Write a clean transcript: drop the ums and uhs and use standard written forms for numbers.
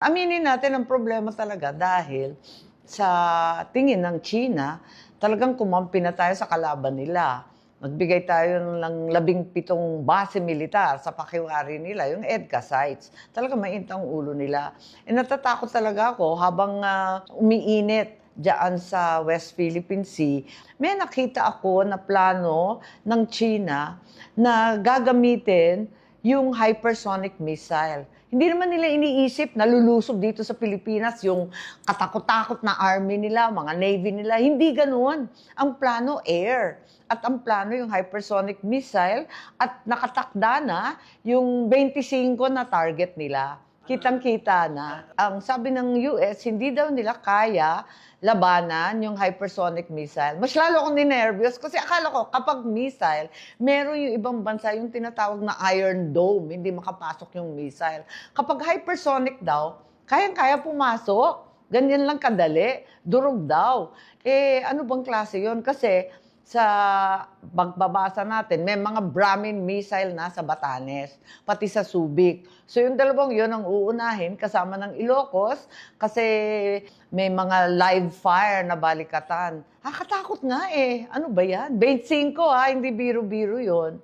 Aminin natin ang problema talaga dahil sa tingin ng China, talagang kumampi na tayo sa kalaban nila. Nagbigay tayo ng 17 base militar sa pakiwari nila, yung EDCA sites. Talagang mainit ang ulo nila. Natatakot talaga ako habang umiinit diyan sa West Philippine Sea, may nakita ako na plano ng China na gagamitin yung hypersonic missile. Hindi naman nila iniisip na lulusob dito sa Pilipinas yung katakot-takot na army nila, mga navy nila. Hindi ganoon. Ang plano, air. At ang plano yung hypersonic missile at nakatakda na yung 25 na target nila. Kitang-kita na. Ang sabi ng US, hindi daw nila kaya labanan yung hypersonic missile. Mas lalo akong ninervyos kasi akala ko kapag missile, meron yung ibang bansa yung tinatawag na Iron Dome, hindi makapasok yung missile. Kapag hypersonic daw, kayang-kaya pumasok. Ganyan lang kadali. Durog daw. Ano bang klase yun? Kasi sa pagbabasa natin, may mga Brahmin missile na sa Batanes, pati sa Subic. So yung dalawang yun ang uunahin kasama ng Ilocos kasi may mga live fire na balikatan. Katakot nga eh. Ano ba yan? 25 hindi biro-biro yun.